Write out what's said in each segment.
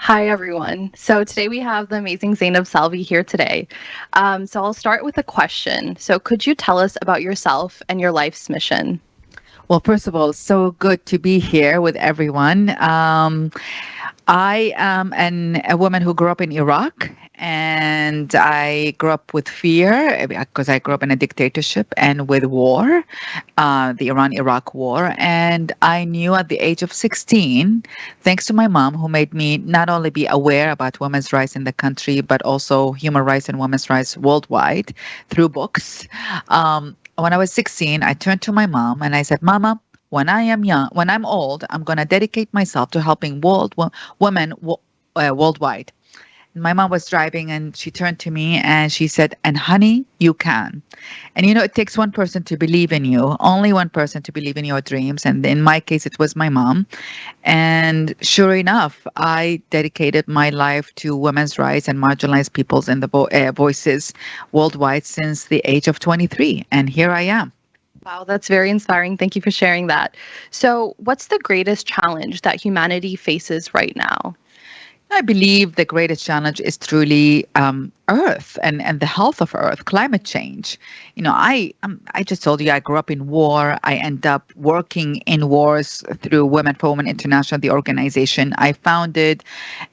Hi, everyone. So today we have the amazing Zainab Salvi here today. So I'll start with a question. So could you tell us about yourself and your life's mission? Well, first of all, so good to be here with everyone. I am a woman who grew up in Iraq, and I grew up with fear because I grew up in a dictatorship and with war, the Iran-Iraq war. And I knew at the age of 16, thanks to my mom, who made me not only be aware about women's rights in the country, but also human rights and women's rights worldwide through books. When I was 16, I turned to my mom and I said, Mama, when I'm old, I'm going to dedicate myself to helping women worldwide. My mom was driving and she turned to me and she said, and honey, you can. And it takes one person to believe in you, only one person to believe in your dreams. And in my case, it was my mom. And sure enough, I dedicated my life to women's rights and marginalized peoples and the voices worldwide since the age of 23. And here I am. Wow, that's very inspiring. Thank you for sharing that. So, what's the greatest challenge that humanity faces right now? I believe the greatest challenge is truly Earth and the health of Earth, climate change. I just told you I grew up in war. I end up working in wars through Women for Women International, the organization I founded,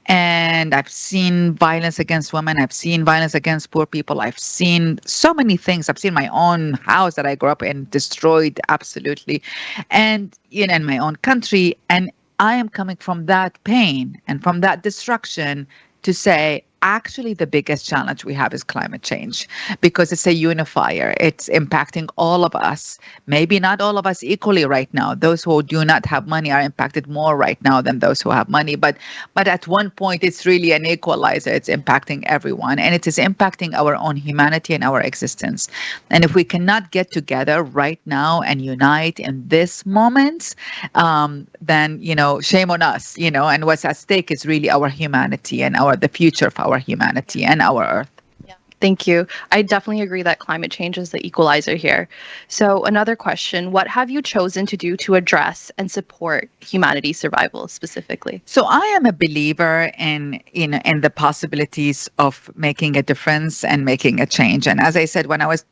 and I've seen violence against women. I've seen violence against poor people. I've seen so many things. I've seen my own house that I grew up in destroyed absolutely, and in my own country. And I am coming from that pain and from that destruction to say, actually, the biggest challenge we have is climate change because it's a unifier. It's impacting all of us. Maybe not all of us equally right now. Those who do not have money are impacted more right now than those who have money. But at one point, it's really an equalizer. It's impacting everyone, and it is impacting our own humanity and our existence. And if we cannot get together right now and unite in this moment, then shame on us. And what's at stake is really our humanity and the future of our humanity and our earth. Yeah. Thank you. I definitely agree that climate change is the equalizer here. So, another question: what have you chosen to do to address and support humanity's survival specifically? So I am a believer in the possibilities of making a difference and making a change. And as I said, when I was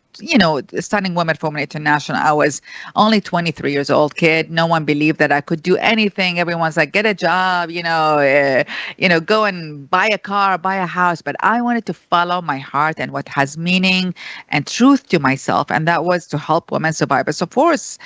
studying Women for Women International, I was only 23 years old kid. No one believed that I could do anything. Everyone's like, get a job, go and buy a car, buy a house. But I wanted to follow my heart and what has meaning and truth to myself. And that was to help women survivors of force.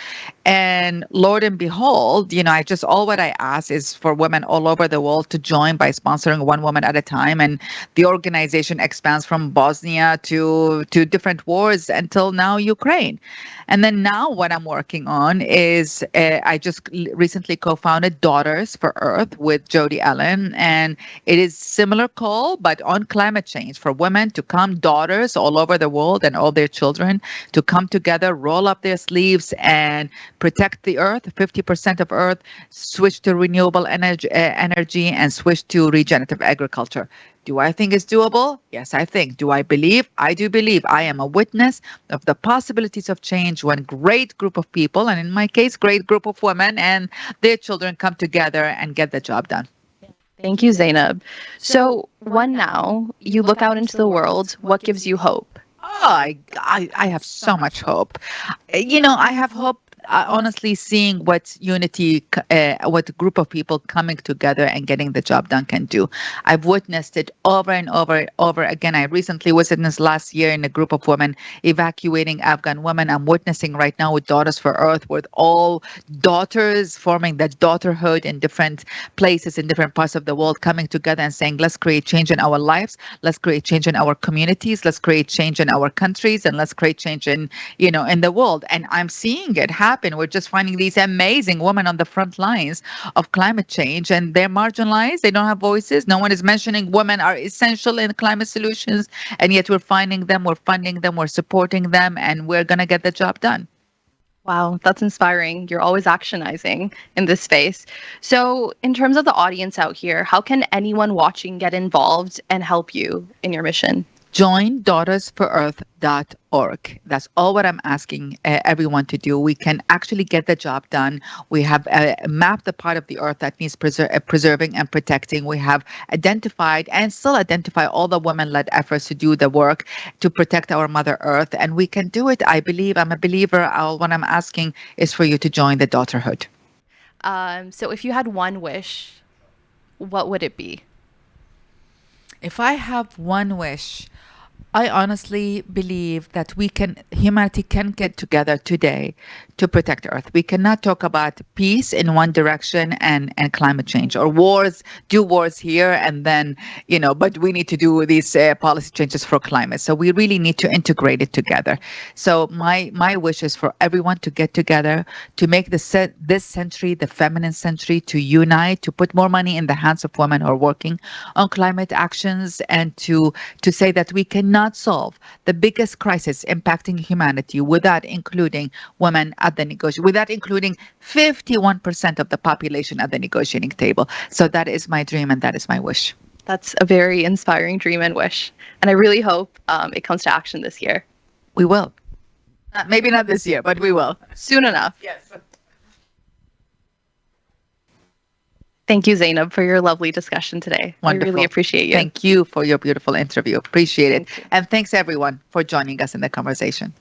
And Lord and behold, I just all what I ask is for women all over the world to join by sponsoring one woman at a time. And the organization expands from Bosnia to different wars until now Ukraine. And then now what I'm working on is I just recently co-founded Daughters for Earth with Jody Allen. And it is similar call, but on climate change for women to come, daughters all over the world and all their children to come together, roll up their sleeves and protect the earth, 50% of earth, switch to renewable energy and switch to regenerative agriculture. Do I think it's doable? Yes, I think. Do I believe? I do believe. I am a witness of the possibilities of change when great group of people, and in my case, great group of women and their children come together and get the job done. Thank you, Zainab. So, one now, you look out into the world, what gives you hope? Oh, I have so much hope. I have hope. Honestly, seeing what what a group of people coming together and getting the job done can do. I've witnessed it over and over and over again. I recently witnessed last year in a group of women evacuating Afghan women. I'm witnessing right now with Daughters for Earth, with all daughters forming that daughterhood in different places in different parts of the world coming together and saying, let's create change in our lives, let's create change in our communities, let's create change in our countries, and let's create change in the world. And I'm seeing it happen. We're just finding these amazing women on the front lines of climate change, and they're marginalized. They don't have voices. No one is mentioning women are essential in climate solutions, and yet we're finding them, we're funding them, we're supporting them, and we're going to get the job done. Wow, that's inspiring. You're always actionizing in this space. So, in terms of the audience out here, how can anyone watching get involved and help you in your mission? Join daughtersforearth.org. That's all what I'm asking everyone to do. We can actually get the job done. We have mapped the part of the earth that needs preserving and protecting. We have identified and still identify all the women-led efforts to do the work to protect our Mother Earth. And we can do it. I believe. I'm a believer. What I'm asking is for you to join the Daughterhood. So if you had one wish, what would it be? If I have one wish, I honestly believe that humanity can get together today to protect Earth. We cannot talk about peace in one direction and climate change, or do wars here and then, but we need to do these policy changes for climate. So we really need to integrate it together. So my wish is for everyone to get together, to make this century the feminine century, to unite, to put more money in the hands of women who are working on climate actions, and to say that we cannot solve the biggest crisis impacting humanity without including women at the negotiation, without including 51% of the population at the negotiating table. So that is my dream and that is my wish. That's a very inspiring dream and wish. And I really hope it comes to action this year. We will. Maybe not this year, but we will. Soon enough. Yes. Thank you, Zainab, for your lovely discussion today. Wonderful. I really appreciate you. Thank you for your beautiful interview. Appreciate it. Thank you. And thanks everyone for joining us in the conversation.